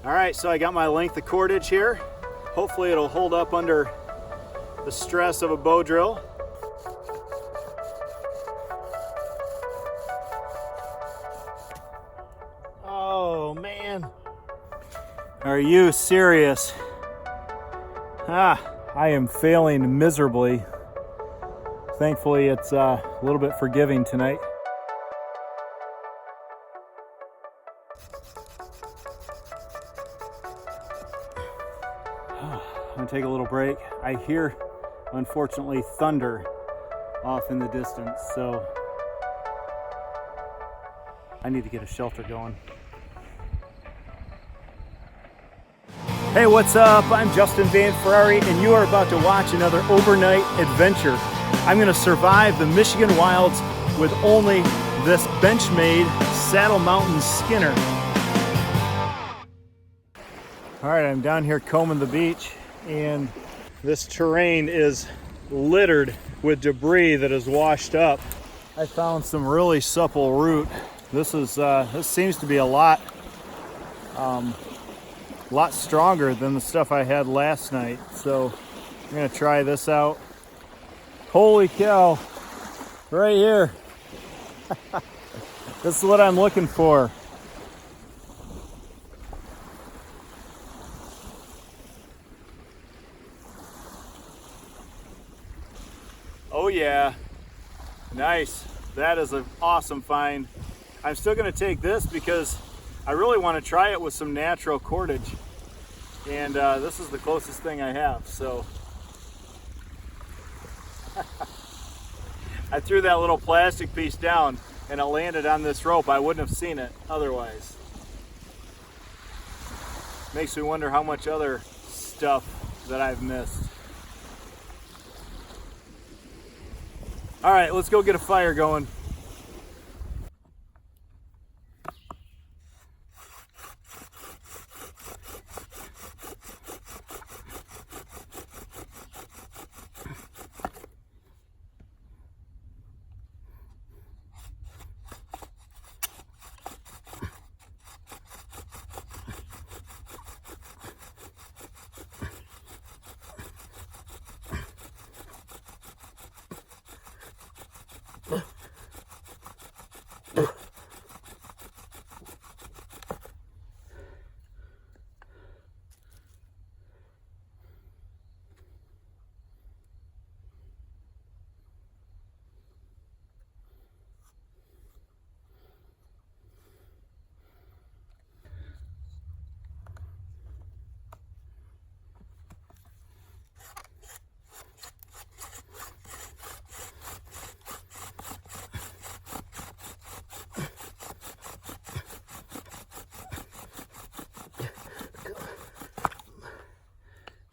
All right, so I got my length of cordage here. Hopefully it'll hold up under the stress of a bow drill. Oh man, are you serious? I am failing miserably. Thankfully it's a little bit forgiving tonight. I'm gonna take a little break. I hear, unfortunately, thunder off in the distance, so I need to get a shelter going. Hey, what's up? I'm Justin Van Ferrari, and you are about to watch another overnight adventure. I'm gonna survive the Michigan wilds with only this Benchmade Saddle Mountain Skinner. All right, I'm down here combing the beach, and this terrain is littered with debris that is washed up. I found some really supple root. This seems to be a lot stronger than the stuff I had last night. So I'm gonna try this out. Holy cow, right here. This is what I'm looking for. Oh yeah, nice. That is an awesome find. I'm still gonna take this because I really want to try it with some natural cordage. And this is the closest thing I have, so. I threw that little plastic piece down and it landed on this rope. I wouldn't have seen it otherwise. Makes me wonder how much other stuff that I've missed. All right, let's go get a fire going.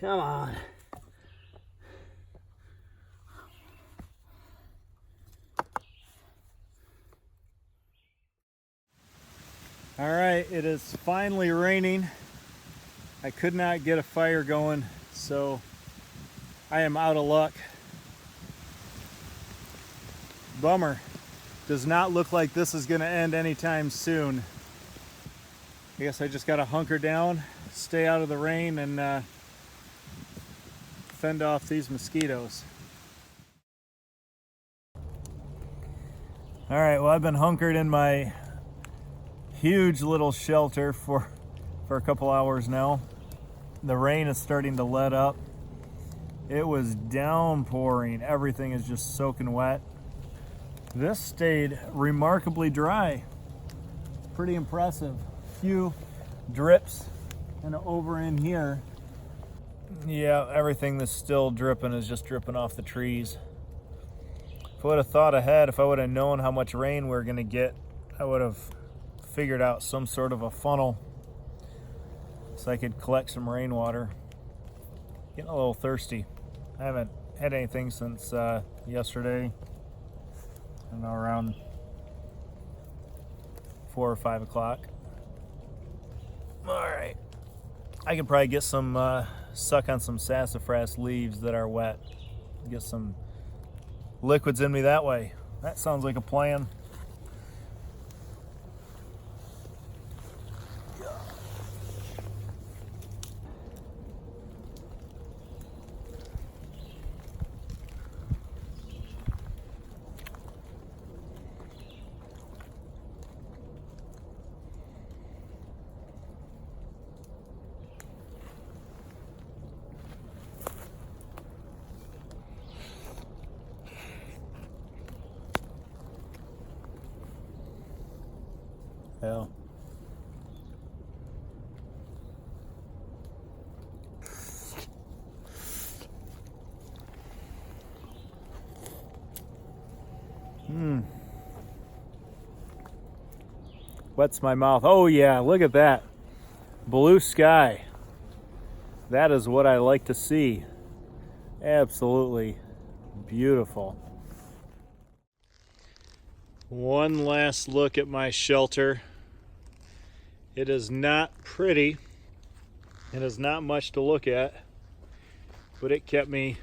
Come on. All right, it is finally raining. I could not get a fire going, so I am out of luck. Bummer. Does not look like this is gonna end anytime soon. I guess I just gotta hunker down, stay out of the rain, and fend off these mosquitoes. All right, well, I've been hunkered in my huge little shelter for a couple hours now. The rain is starting to let up. It was downpouring. Everything is just soaking wet. This stayed remarkably dry. Pretty impressive. Few drips and over in here. Yeah, everything that's still dripping is just dripping off the trees. If I would have thought ahead, if I would have known how much rain we were going to get, I would have figured out some sort of a funnel so I could collect some rainwater. Getting a little thirsty. I haven't had anything since yesterday. I don't know, around 4 or 5 o'clock. All right. I could probably get some, suck on some sassafras leaves that are wet. Get some liquids in me that way. That sounds like a plan. Yeah. Wets my mouth. Oh yeah, look at that. Blue sky. That is what I like to see. Absolutely beautiful. One last look at my shelter. It is not pretty. It is not much to look at, but it kept me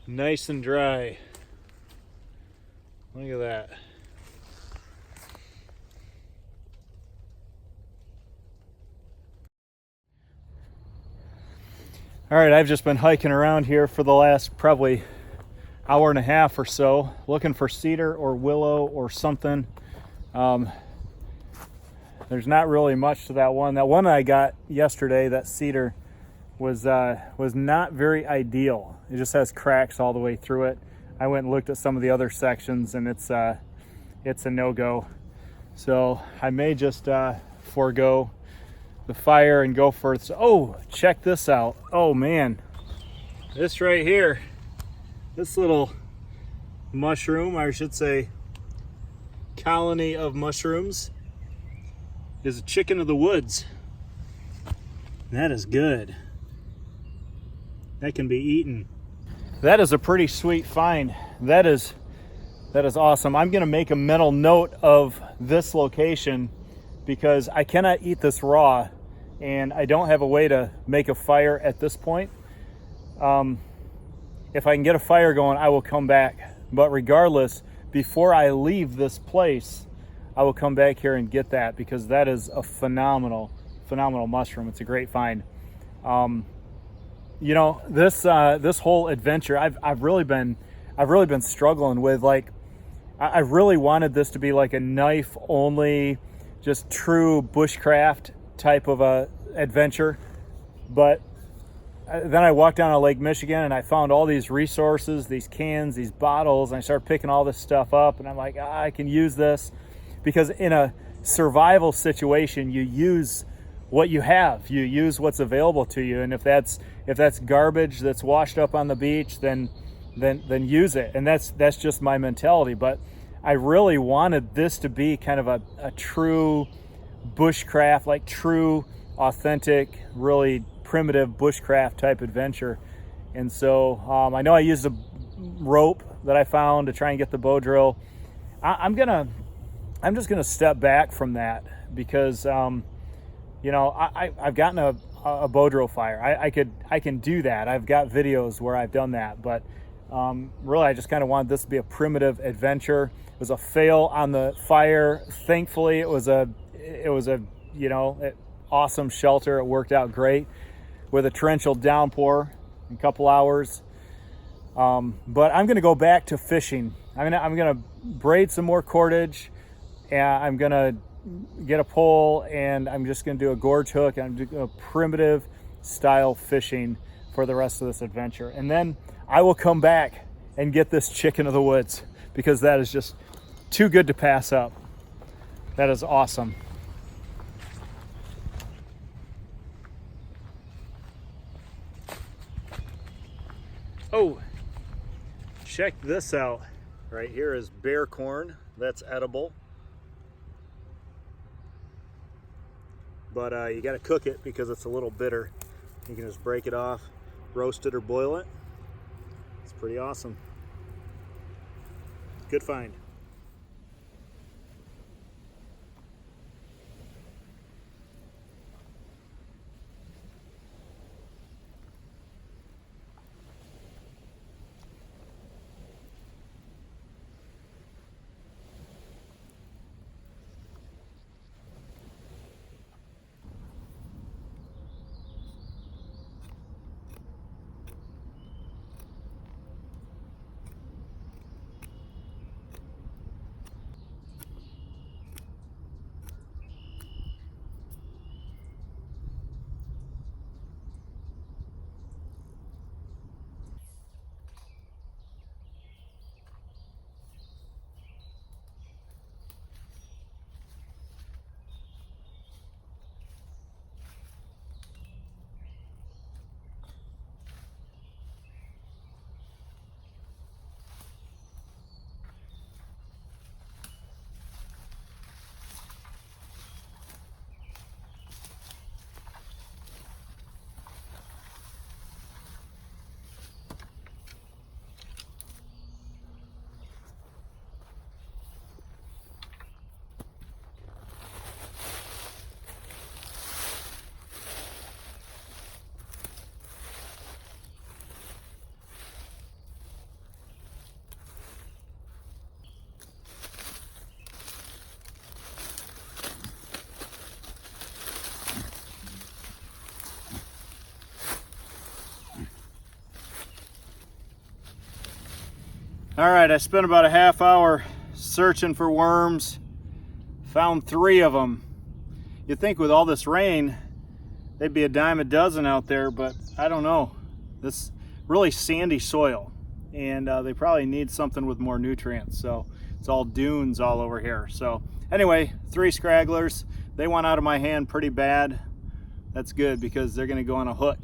nice and dry. Look at that. All right, I've just been hiking around here for the last probably hour and a half or so, looking for cedar or willow or something. There's not really much to that one. That one I got yesterday, that cedar, was not very ideal. It just has cracks all the way through it. I went and looked at some of the other sections, and it's a no-go. So I may just forego the fire and go for it. Oh, check this out. Oh man, this right here, this little mushroom, or I should say colony of mushrooms, is a chicken of the woods. That is good. That can be eaten. That is a pretty sweet find. That is awesome. I'm gonna make a mental note of this location because I cannot eat this raw and I don't have a way to make a fire at this point. If I can get a fire going, I will come back. But regardless, before I leave this place, I will come back here and get that because that is a phenomenal mushroom. It's a great find. You know, this whole adventure, I've really been struggling with. Like, I really wanted this to be like a knife only, just true bushcraft type of a adventure, but then I walked down to Lake Michigan and I found all these resources, these cans, these bottles, and I started picking all this stuff up, and I'm like, I can use this, because in a survival situation, you use what you have, you use what's available to you, and if that's garbage that's washed up on the beach, then use it. And that's just my mentality. But I really wanted this to be kind of a true bushcraft, like true, authentic, really primitive bushcraft type adventure. And so I know I used a rope that I found to try and get the bow drill. I'm just gonna step back from that because you know, I've gotten a bow drill fire. I can do that. I've got videos where I've done that, but really I just kind of wanted this to be a primitive adventure. It was a fail on the fire. Thankfully, it was a you know, awesome shelter. It worked out great with a torrential downpour in a couple hours. But I'm gonna go back to fishing. I'm gonna braid some more cordage, and I'm gonna get a pole, and I'm just gonna do a gorge hook, and I'm doing a primitive style fishing for the rest of this adventure. And then I will come back and get this chicken of the woods, because that is just too good to pass up. That is awesome. Oh, check this out. Right here is bear corn. That's edible. But you got to cook it because it's a little bitter. You can just break it off, roast it or boil it. It's pretty awesome. Good find. All right, I spent about a half hour searching for worms. Found 3 of them. You'd think with all this rain, they'd be a dime a dozen out there, but I don't know. This really sandy soil, and they probably need something with more nutrients. So it's all dunes all over here. So anyway, 3 scragglers. They went out of my hand pretty bad. That's good because they're gonna go on a hook.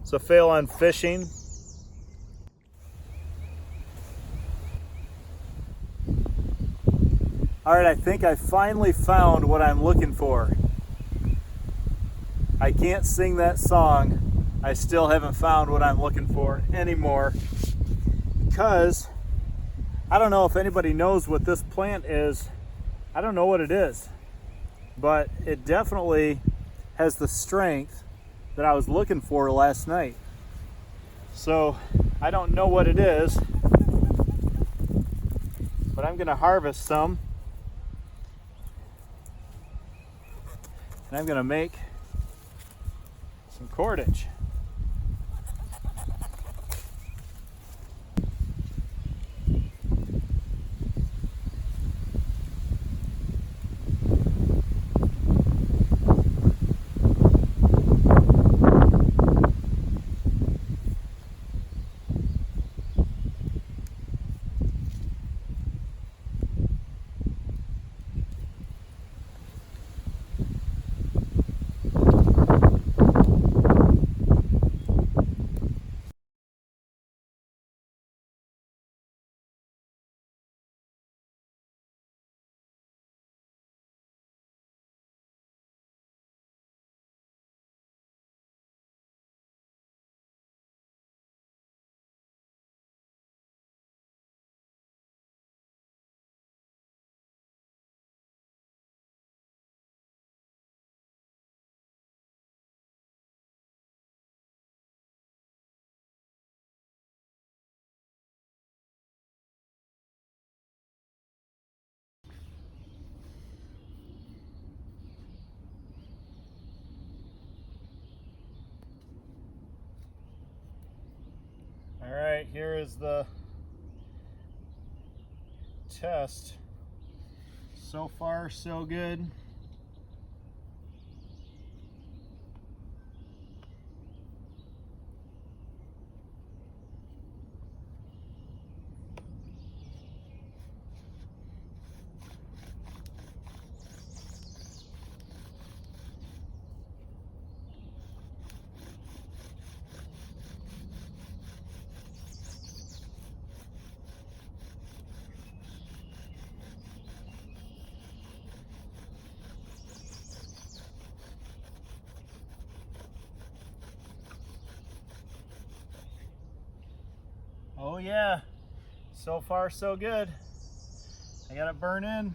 So fail on fishing. All right, I think I finally found what I'm looking for. I can't sing that song. I still haven't found what I'm looking for anymore because I don't know if anybody knows what this plant is. I don't know what it is, but it definitely has the strength that I was looking for last night. So I don't know what it is, but I'm gonna harvest some and I'm gonna make some cordage. All right, here is the test. So far, so good. Oh yeah, so far so good. I got it burn in.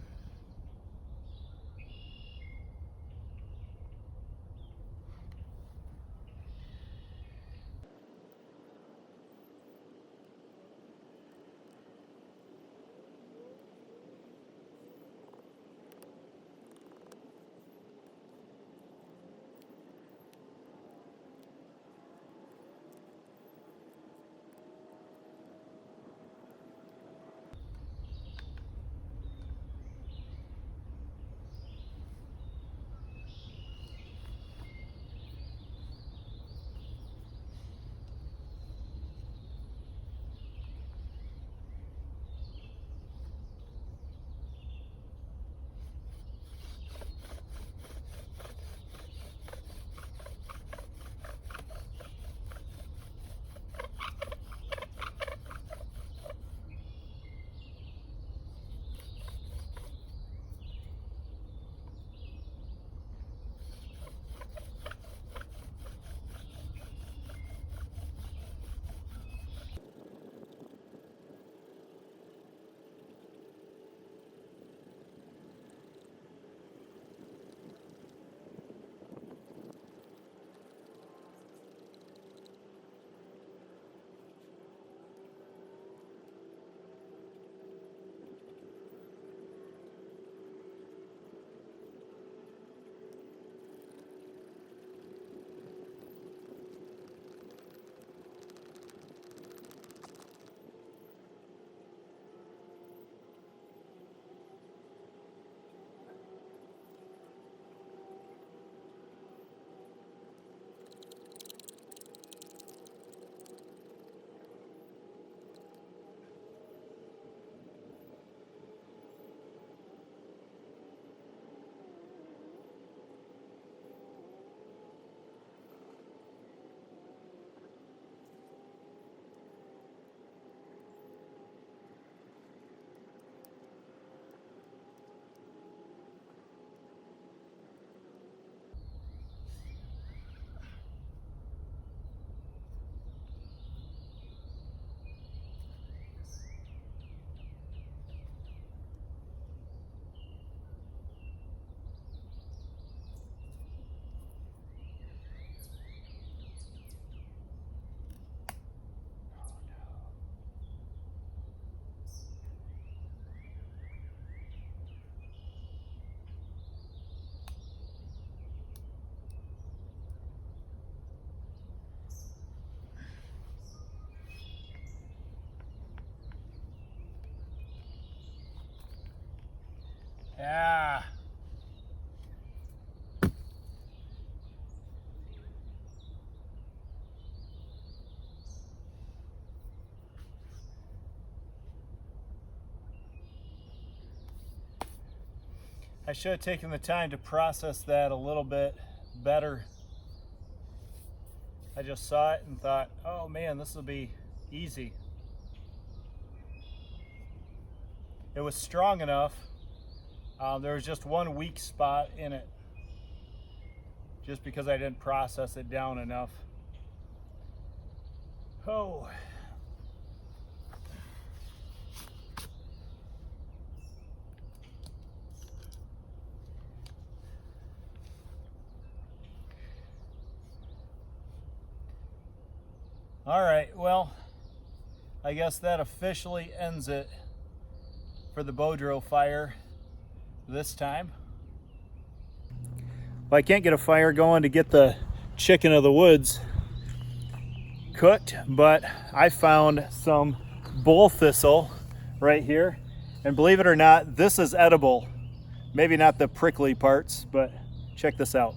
Yeah. I should have taken the time to process that a little bit better. I just saw it and thought, oh man, this will be easy. It was strong enough. There was just one weak spot in it, just because I didn't process it down enough. Oh. All right, well, I guess that officially ends it for the bow drill fire this time. Well, I can't get a fire going to get the chicken of the woods cooked, but I found some bull thistle right here, and believe it or not, this is edible. Maybe not the prickly parts, but check this out.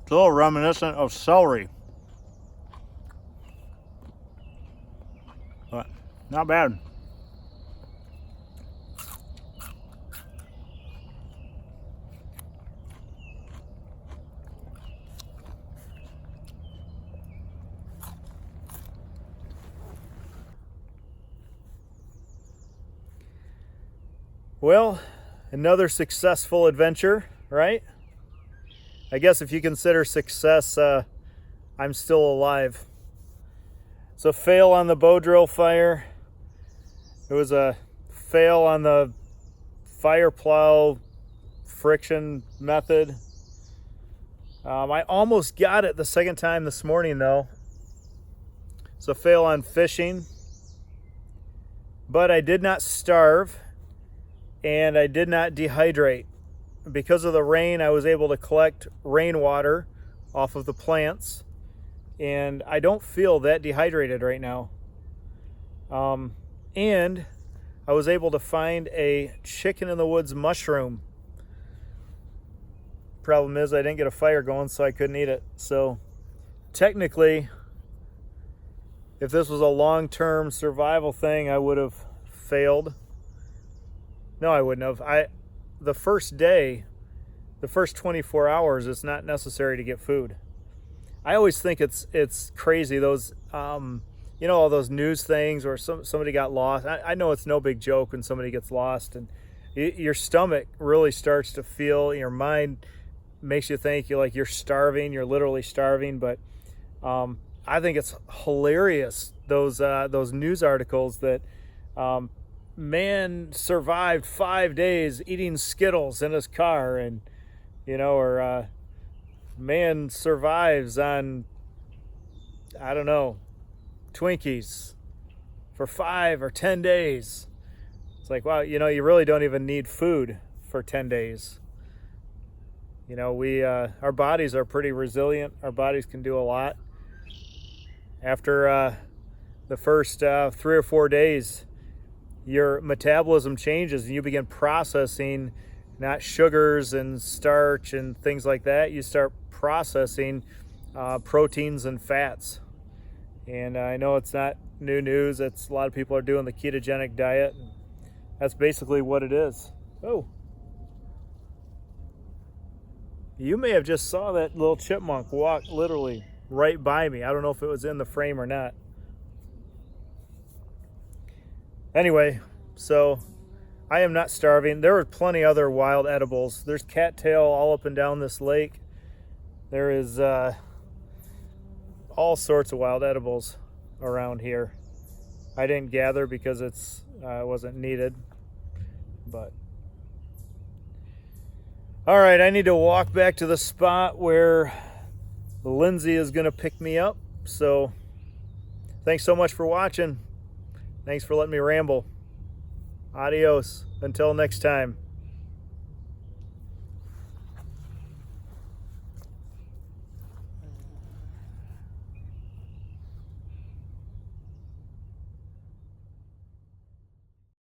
It's a little reminiscent of celery. But not bad. Well, another successful adventure, right? I guess if you consider success, I'm still alive. So fail on the bow drill fire. It was a fail on the fire plow friction method. I almost got it the second time this morning though. So fail on fishing. But I did not starve and I did not dehydrate. Because of the rain, I was able to collect rainwater off of the plants, and I don't feel that dehydrated right now. And I was able to find a chicken in the woods mushroom. Problem is, I didn't get a fire going, so I couldn't eat it. So technically, if this was a long-term survival thing, I would have failed. No, I wouldn't have. The first day, the first 24 hours, it's not necessary to get food. I always think it's crazy, those, you know, all those news things where somebody got lost. I know it's no big joke when somebody gets lost, and your stomach really starts to feel, your mind makes you think you're starving, you're literally starving. But I think it's hilarious, those news articles that man survived 5 days eating Skittles in his car, and or man survives on, I don't know, Twinkies for 5 or 10 days. It's like, wow, you really don't even need food for 10 days. Our bodies are pretty resilient. Our bodies can do a lot. After the first 3 or 4 days, your metabolism changes and you begin processing not sugars and starch and things like that. You start processing proteins and fats. And I know it's not new news. A lot of people are doing the ketogenic diet. And that's basically what it is. Oh, you may have just saw that little chipmunk walk literally right by me. I don't know if it was in the frame or not. Anyway, so I am not starving. There are plenty other wild edibles. There's cattail all up and down this lake. There is all sorts of wild edibles around here. I didn't gather because it wasn't needed. But all right, I need to walk back to the spot where Lindsay is going to pick me up. So thanks so much for watching. Thanks for letting me ramble. Adios. Until next time.